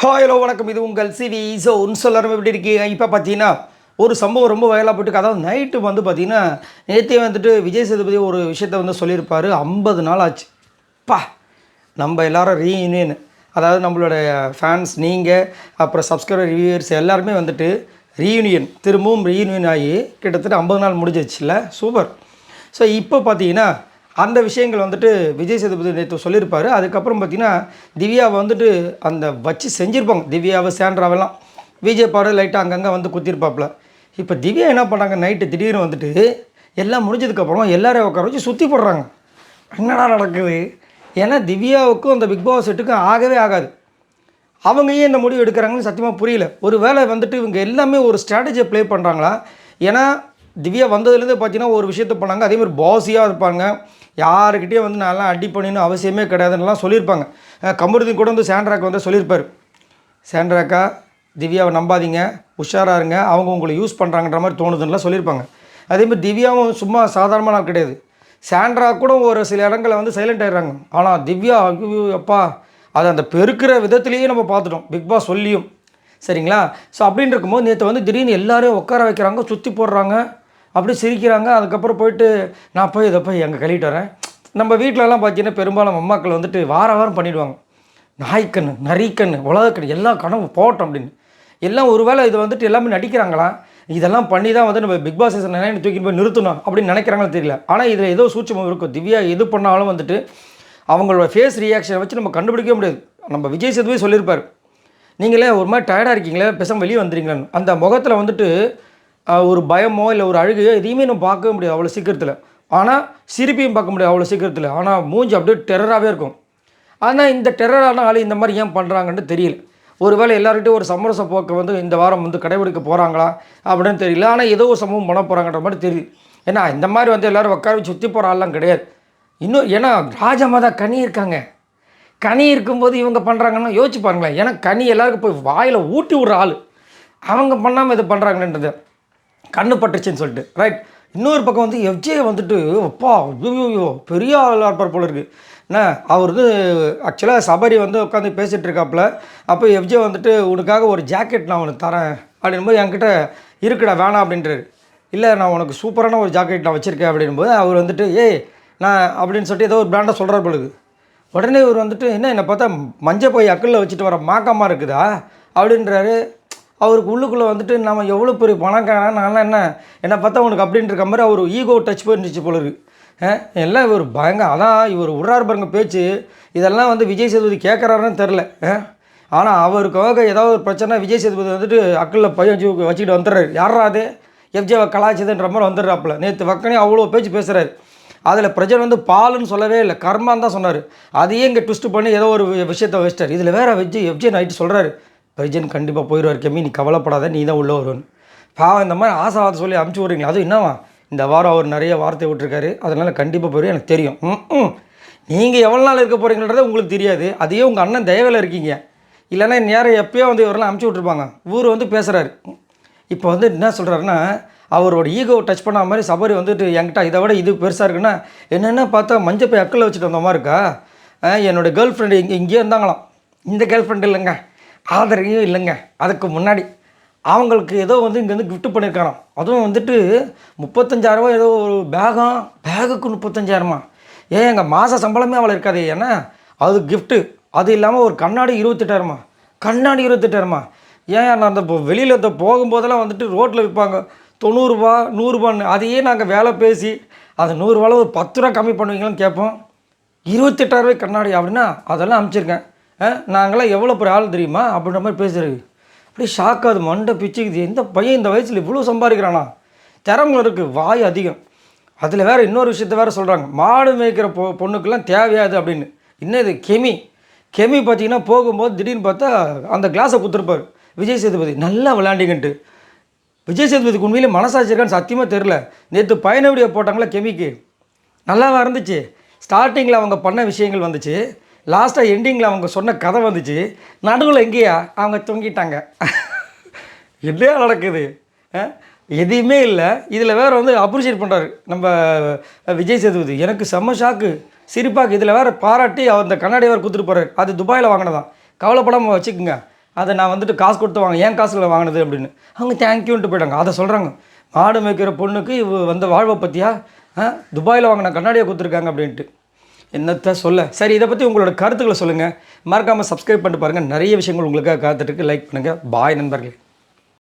Hello வணக்கம். இது உங்கள் சிவி ஜோன். எல்லாரும் எப்படி இருக்கீங்க? இப்போ பார்த்தீங்கன்னா ஒரு சம்பவம் ரொம்ப வயலாக போயிட்டு, அதாவது நைட்டு வந்து பார்த்தீங்கன்னா நேற்றே வந்துட்டு விஜய் சேதுபதி ஒரு விஷயத்த வந்து சொல்லியிருப்பார். 50 நாள் ஆச்சு பா நம்ம எல்லாரும் ரீயூனியன், அதாவது நம்மளோட ஃபேன்ஸ் நீங்கள் அப்புறம் சப்ஸ்கிரைபர் ரிவ்யூவர்ஸ் எல்லாருமே வந்துட்டு ரீயூனியன், திரும்பவும் ரீயூனியன் ஆகி கிட்டத்தட்ட 50 நாள் முடிஞ்சிச்சுல்ல. சூப்பர். ஸோ இப்போ பார்த்தீங்கன்னா அந்த விஷயங்கள் வந்துட்டு விஜய் சேதுபதி நேற்று சொல்லியிருப்பார். அதுக்கப்புறம் பார்த்தீங்கன்னா திவ்யாவை வந்துட்டு அந்த வச்சு செஞ்சுருப்பாங்க. திவ்யாவை சாண்ட்ராவெல்லாம் விஜய் பாரு லைட்டாக அங்கங்கே வந்து குத்திருப்பாப்புல. இப்போ திவ்யா என்ன பண்ணாங்க, நைட்டு திடீர்னு வந்துட்டு எல்லாம் முடிஞ்சதுக்கப்புறம் எல்லாரையும் உட்கார வச்சு சுற்றி போடுறாங்க. என்னடா நடக்குது? ஏன்னா திவ்யாவுக்கும் அந்த பிக் பாஸ் செட்டுக்கும் ஆகவே ஆகாது. அவங்க ஏன் இந்த முடிவு எடுக்கிறாங்கன்னு சத்தியமாக புரியல. ஒரு வேளை வந்துட்டு இவங்க எல்லாமே ஒரு ஸ்ட்ராட்டஜியை ப்ளே பண்ணுறாங்களா? ஏன்னா திவ்யா வந்ததுலேருந்து பார்த்தீங்கன்னா ஒரு விஷயத்த பண்ணாங்க. அதேமாதிரி பாஸியாக இருப்பாங்க. யாருக்கிட்டே வந்து நான்லாம் அடி பண்ணின்னு அவசியமே கிடையாதுன்னெலாம் சொல்லியிருப்பாங்க. கமருதீன் கூட வந்து சாண்ட்ராக்கு வந்து சொல்லியிருப்பார், சாண்ட்ராக்கா திவ்யாவை நம்பாதீங்க, உஷாராக இருங்க, அவங்க உங்களை யூஸ் பண்ணுறாங்கன்ற மாதிரி தோணுதுன்னெலாம் சொல்லியிருப்பாங்க. அதேமாதிரி திவ்யாவும் சும்மா சாதாரணமான நாள் கிடையாது. சாண்ட்ரா கூட ஒரு சில இடங்களில் வந்து சைலண்ட் ஆகிடுறாங்க. ஆனால் திவ்யா ஐயோ அப்பா, அதை அந்த பெருக்கிற விதத்துலேயே நம்ம பார்த்துட்டோம் பிக் பாஸ் சொல்லியும். சரிங்களா? ஸோ அப்படின்னு இருக்கும்போது நேற்று வந்து திடீர்னு எல்லோரையும் உட்கார வைக்கிறாங்க, சுற்றி போடுறாங்க, அப்படி சிரிக்கிறாங்க. அதுக்கப்புறம் போயிட்டு நான் போய் இதை போய் எங்கே கழிட்டு வரேன். நம்ம வீட்டிலலாம் பார்த்தீங்கன்னா பெரும்பாலும் அம்மாக்கள் வந்துட்டு வாரம் பண்ணிவிடுவாங்க. நாய்க்கண்ணு, நரிக்கண்ணு, உலகக்கண்ணு எல்லா கனவு போட்டோம் அப்படின்னு. எல்லாம் ஒரு வேளை இது வந்துட்டு எல்லாமே நடிக்கிறாங்களா, இதெல்லாம் பண்ணி தான் வந்து நம்ம பிக் பாஸ் சீசன் 9 தூக்கி போய் நிறுத்தணும் அப்படின்னு நினைக்கிறாங்களோ தெரியல. ஆனால் இதில் ஏதோ சூட்சமம் இருக்கும். திவ்யா எது பண்ணாலும் வந்துட்டு அவங்களோட ஃபேஸ் ரியாக்ஷனை வச்சு நம்ம கண்டுபிடிக்கவே முடியாது. நம்ம விஜய் சேதுவே சொல்லியிருப்பார், நீங்களே ஒரு மாதிரி டயர்டாக இருக்கீங்களே, பேசாமல் வெளியே வந்துடுறீங்களான்னு. அந்த முகத்தில் வந்துட்டு ஒரு பயமோ இல்லை ஒரு அழுகையோ எதையுமே நம்ம பார்க்கவே முடியாது அவ்வளோ சீக்கிரத்தில். ஆனால் சிரிப்பையும் பார்க்க முடியாது அவ்வளோ சீக்கிரத்தில். ஆனால் மூஞ்சி அப்படியே டெரராகவே இருக்கும். ஆனால் இந்த டெரரான ஆள் இந்த மாதிரி ஏன் பண்ணுறாங்கன்னு தெரியல. ஒரு வேளை எல்லார்கிட்டையும் ஒரு சமரச போக்கை வந்து இந்த வாரம் வந்து கடைபிடிக்க போகிறாங்களா அப்படின்னு தெரியல. ஆனால் ஏதோ ஒரு சம்பவம் பண்ண போகிறாங்கன்ற மாதிரி தெரியுது. ஏன்னா இந்த மாதிரி வந்து எல்லோரும் உட்கார சுற்றி போகிற ஆள்லாம் கிடையாது. இன்னும் ஏன்னா ராஜமாதா கனி இருக்காங்க. கனி இருக்கும்போது இவங்க பண்ணுறாங்கன்னா யோசிச்சு பாருங்களேன். ஏன்னா கனி எல்லாருக்கும் போய் வாயில் ஊட்டி விட்ற ஆள், அவங்க பண்ணாமல் இது பண்ணுறாங்கன்றது கண்ணு பட்டுச்சுன்னு சொல்லிட்டு ரைட். இன்னொரு பக்கம் வந்து எஃப்ஜே வந்துட்டு அப்பா ஐயோ பெரிய ஆளாக இருப்பார் போல இருக்குது. என்ன அவர் வந்து ஆக்சுவலாக சபரி வந்து உட்காந்து பேசிகிட்டு இருக்காப்புல. அப்போ எஃப்ஜே வந்துட்டு உனக்காக ஒரு ஜாக்கெட் நான் உனக்கு தரேன் அப்படின்போது என்கிட்ட இருக்குடா வேணாம் அப்படின்றாரு. இல்லை நான் உனக்கு சூப்பரான ஒரு ஜாக்கெட் நான் வச்சுருக்கேன் அப்படின்போது அவர் வந்துட்டு ஏய் நான் அப்படின்னு சொல்லிட்டு ஏதோ ஒரு பிராண்டாக சொல்கிறார் பொழுது. உடனே இவர் வந்துட்டு என்னை பார்த்தா மஞ்சள் போய் அக்கல்ல வச்சுட்டு வர மாக்காமல் இருக்குதா அப்படின்றாரு. அவருக்கு உள்ளுக்குள்ளே வந்துட்டு நம்ம எவ்வளோ பெரிய பணக்காரன், நான்லாம் என்னை பார்த்தா உனக்கு அப்படின்ற இருக்க மாதிரி அவர் ஈகோ டச் பண்ணிச்சு போல இருக்குது. எல்லாம் இவர் அதான் இவர் விட்றாரு பாருங்க பேச்சு. இதெல்லாம் வந்து விஜய் சேதுபதி கேட்குறாருன்னு தெரில. ஆனால் அவருக்காக ஏதாவது ஒரு பிரச்சனை விஜய் சேதுபதி வந்துட்டு அக்கல்ல பையன் வச்சுக்கிட்டு வந்துடுறாரு. யாரா அது எஃப்ஜேவை கலாய்ச்சதுன்ற மாதிரி வந்துடுறாப்புல. நேற்று வக்கனே அவ்வளோ பேச்சு பேசுகிறாரு. அதில் பிரஜன் வந்து பாலுன்னு சொல்லவே இல்லை, கர்மான்னு தான் சொன்னார். அதையே இங்கே ட்விஸ்ட் பண்ணி ஏதோ ஒரு விஷயத்தை வச்சிட்டார். இதில் வேறு எஃப்ஜே நைட்டு சொல்கிறாரு, பிரஜன் கண்டிப்பாக போயிடுவார் கம்மி, நீ கவலைப்படாத, நீ தான் உள்ளே வருவன்னு. பாவம் இந்த மாதிரி ஆசைவாதம் சொல்லி அமுச்சு விட்றீங்களா? அதுவும் என்னவா இந்த வாரம் அவர் நிறைய வார்த்தை விட்டுருக்காரு, அதனால் கண்டிப்பாக போயிடும் எனக்கு தெரியும். நீங்கள் எவ்வளோ நாள் இருக்க போகிறீங்கன்றதே உங்களுக்கு தெரியாது. அதையே உங்கள் அண்ணன் தயவில் இருக்கீங்க. இல்லைன்னா நேரம் எப்போயோ வந்து இவரெல்லாம் அமுச்சு விட்ருப்பாங்க. ஊர் வந்து பேசுகிறாரு. இப்போ வந்து என்ன சொல்கிறாருன்னா, அவரோட ஈகோ டச் பண்ண மாதிரி சபரி வந்துட்டு என்கிட்ட இதை விட இது பெருசாக இருக்குன்னா என்னென்ன பார்த்தா மஞ்சள் போய் அக்கில் வச்சுட்டு வந்த மாதிரி இருக்கா. என்னோடய கேர்ள் ஃப்ரெண்டு இங்கேயே இருந்தாங்களாம். இந்த கேர்ள் ஃப்ரெண்டு இல்லைங்க, ஆதரவையும் இல்லைங்க, அதுக்கு முன்னாடி அவங்களுக்கு ஏதோ வந்து இங்கேருந்து கிஃப்ட் பண்ணியிருக்காராம். அதுவும் வந்துட்டு 35,000 ஏதோ ஒரு பேகுக்கு 35,000. ஏன் எங்கள் மாத சம்பளமே அவளை இருக்காது. ஏன்னா அது கிஃப்ட்டு. அது இல்லாமல் ஒரு கண்ணாடி 28,000. கண்ணாடி 28,000. ஏன் நான் அந்த வெளியில் போகும்போதெல்லாம் வந்துட்டு ரோட்டில் விற்பாங்க 90 ரூபா 100 ரூபான்னு. அதையே நாங்கள் வேலை பேசி அது 100 ரூபாவில் ஒரு 10 ரூபா கம்மி பண்ணுவீங்களான்னு கேட்போம். 28,000 கண்ணாடி அப்படின்னா அதெல்லாம் அனுப்பிச்சிருக்கேன். நாங்களாம் எவ்வளோ பெரிய ஆள் தெரியுமா அப்படின்ற மாதிரி பேசுகிறது. அப்படியே ஷாக்காது, மண்டை பிச்சுக்குது. எந்த பையன் இந்த வயசில் இவ்வளோ சம்பாதிக்கிறானா, திறமை இருக்குது, வாய் அதிகம். அதில் வேறு இன்னொரு விஷயத்த வேறு சொல்கிறாங்க, மாடு மேய்க்கிற பொண்ணுக்கெல்லாம் தேவையாது அப்படின்னு. இன்னும் இது கெமி பார்த்தீங்கன்னா போகும்போது திடீர்னு பார்த்தா அந்த கிளாஸை கொடுத்துருப்பார் விஜய் சேதுபதி, நல்லா விளையாண்டிங்கன்ட்டு. விஜய் சேதுபதிக்கு உண்மையிலே மனசாட்சி இருக்கான்னு சத்தியமாக தெரில. நேற்று பயண வீடியோ போட்டாங்களா கெமிக்கு, நல்லாவா இருந்துச்சு. ஸ்டார்டிங்கில் அவங்க பண்ண விஷயங்கள் வந்துச்சு, லாஸ்ட்டாக எண்டிங்கில் அவங்க சொன்ன கதை வந்துச்சு, நடுவில் எங்கேயா அவங்க தொங்கிட்டாங்க. என்ன நடக்குது? எதையுமே இல்லை. இதில் வேறு வந்து அப்ரிஷியேட் பண்ணுறாரு நம்ம விஜய் சேதுபதி. எனக்கு செம்ம ஷாக்கு, சிரிப்பாக்கு. இதில் வேறு பாராட்டி அந்த கண்ணாடி வேறு கொடுத்துட்டு போகிறார். அது துபாயில் வாங்கினதான், கவலைப்படாமல் வச்சுக்கோங்க அதை நான் வந்துட்டு காசு கொடுத்து வாங்க ஏன் காசுல வாங்கினது அப்படின்னு. அவங்க தேங்க்யூன்ட்டு போயிட்டாங்க. அதை சொல்கிறாங்க, மாடு மேய்க்கிற பொண்ணுக்கு வந்த வாழ்வை பற்றியா துபாயில் வாங்கின கண்ணாடியை கொடுத்துருக்காங்க அப்படின்ட்டு. என்னத்த சொல்ல. சரி, இதை பற்றி உங்களோட கருத்துக்களை சொல்லுங்கள். மறக்காமல் சப்ஸ்கிரைப் பண்ணிட்டு பாருங்கள். நிறைய விஷயங்கள் உங்களுக்காக காத்துட்ருக்கு. லைக் பண்ணுங்கள். பாய் நண்பர்களே.